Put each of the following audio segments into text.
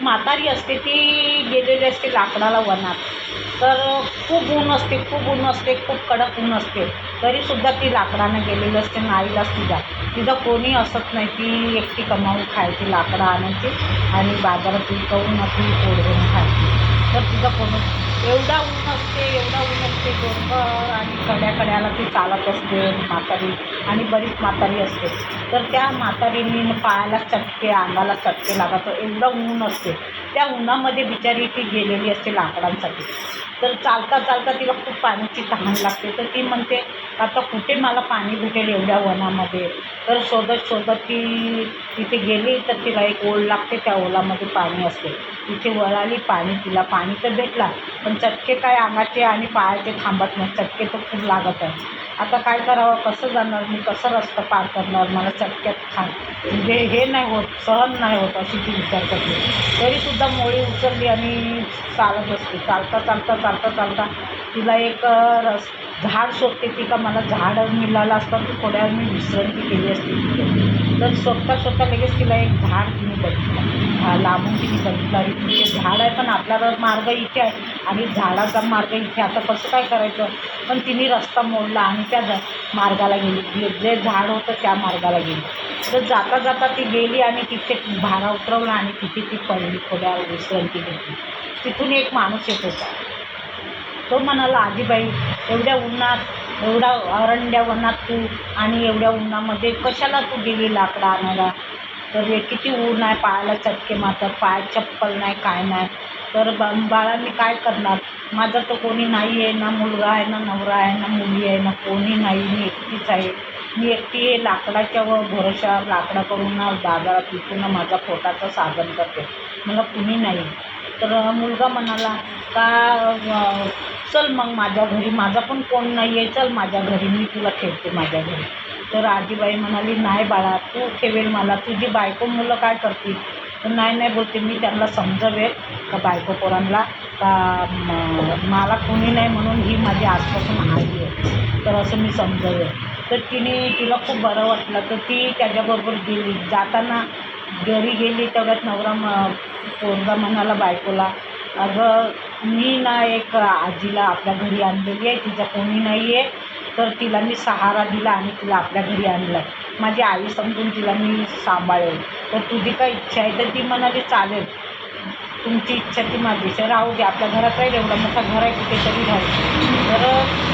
म्हातारी असते ती गेलेली असते लाकडाला वनात. तर खूप ऊन असते, खूप ऊन असते, खूप कडक ऊन असते. तरीसुद्धा ती लाकडानं गेलेली असते. नाईलाज तिचा कोणी असत नाही. ती एकटी कमावून खायची, लाकडं आणायची आणि बाजारात विकून आपली पोट भरून खायची. तर तिचं कोण एवढा ऊन असते, एवढा ऊन असते, डोंगर आणि कड्याकड्याला ती चालत असते म्हातारी. आणि बरीच म्हातारी असते. तर त्या म्हातारीने पायाला चटके, अंगाला चटके लागत, एवढं ऊन असते. त्या उन्हामध्ये बिचारी ती गेलेली असते लाकडांसाठी. तर चालता चालता तिला खूप पाण्याची तहान लागते. तर ती म्हणते आता कुठे मला पाणी भेटेल एवढ्या वनामध्ये. तर शोधत शोधत ती तिथे गेली. तर तिला एक ओळ लागते, त्या ओलामध्ये पाणी असते. तिथे वळाली, पाणी तर भेटला, पण चटके काय अंगाचे आणि पायाचे थांबत नाही. चटके तर खूप लागत आहे. आता काय करावं, कसं जाणार मी, कसं रस्ता पार करणार, मला चटक्यात म्हणजे हे नाही होत, सहन नाही होत, अशी ती विचार करते. तरीसुद्धा मोळी उचलली आणि चालत असते. चालता चालता चालता चालता तिला एक झाड शोधते. ती का मला झाड मिळालं असतं तर थोड्या वेळ मी विश्रांती केली असते तिथे. तर शोधता शोधता लगेच तिला एक झाड तिने बघितलं. लांबून तिने बघितलं, अरे तिथे झाड आहे पण आपला मार्ग इथे आहे आणि झाडाचा मार्ग इथे, आता कसं काय करायचं. पण तिने रस्ता मोडला आणि त्या मार्गाला गेली, जे झाड होतं त्या मार्गाला गेली. तर जाता जाता ती गेली आणि तिथे भारा उतरवला आणि तिथे ती पडली, थोड्या विश्रांती घेतली. तिथून एक माणूस येत होता. तो म्हणाला, आजीबाई एवढ्या उन्हात, एवढ्या अरंड्या वनात तू आणि एवढ्या उन्हामध्ये कशाला तू गेली लाकडं आणायला. तर हे किती ऊन आहे, पायाला चटके मारतात, पायात चप्पल नाही, काय नाही. तर बाळा मी काय करणार, माझं तर कोणी नाही आहे, ना मुलगा आहे, ना नवरा आहे, ना मुली आहे, ना कोणी नाही, मी एकटीच आहे. मी एकटी हे लाकडाच्या भरोश्यावर लाकडाकडून बाजारात विकून माझा पोटाचं साधन करते, मला कुणी नाही. तर मुलगा म्हणाला का चल मग माझ्या घरी, माझा पण कोण नाही आहे, चल माझ्या घरी, मी तुला ठेवते माझ्या घरी. तर आजीबाई म्हणाली, नाही बाळा तू ठेवेल मला, तुझी बायको मुलं काय करतील. तर नाही नाही बोलते, मी त्यांना समजवेल का बायको पोरांना का मला कोणी नाही म्हणून ही माझी आजपासून आई आहे, तर असं मी समजवेल. तर तिला खूप बरं वाटलं. तर ती त्याच्याबरोबर गेली. जाताना घरी गेली तेवढ्यात नवरा पोरगा म्हणाला बायकोला, अगं मी ना एक आजीला आपल्या घरी आणलेली आहे, तिचा कोणी नाही आहे, तर तिला मी सहारा दिला आणि तिला आपल्या घरी आणलं. माझी आई समजून तिला मी सांभाळेल. तर तुझी काय इच्छा आहे. तर ती म्हणाली चालेल, तुमची इच्छा ती माझी इच्छा, राहू दे आपल्या घरात राहील, एवढं मोठं घर आहे कुठेतरी राहू. तर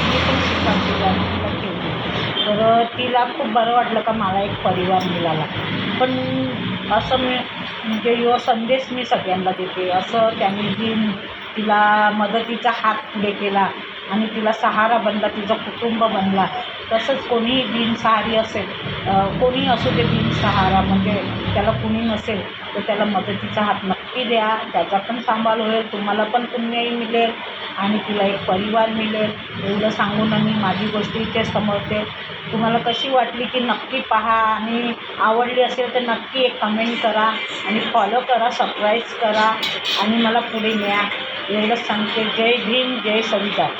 मी पण स्वीकार केलं आणि तिला ठेवली. तर तिला खूप बरं वाटलं का मला एक परिवार मिळाला. पण असं मी म्हणजे यो संदेश मी सगळ्यांना देते, असं त्यांनी जी तिला मदतीचा हात पुढे केला आणि तिला सहारा बनला, तिचं कुटुंब बनला. तसंच कोणीही बिनसहारी असेल, कोणी असू दे बिनसहारा, म्हणजे त्याला कुणी नसेल तर त्याला मदतीचा हात नक्की द्या. त्याचा पण सांभाळ होईल, तुम्हाला पण पुण्यही मिळेल आणि तिला एक परिवार मिळेल. एवढं सांगून आणि माझी गोष्ट इथे समजते. तुम्हाला कशी वाटली ती नक्की पहा आणि आवडली असेल तर नक्की एक कमेंट करा आणि फॉलो करा, सबस्क्राईब करा आणि मला पुढे न्या. एवढंच सांगते. जय भीम, जय संविधान.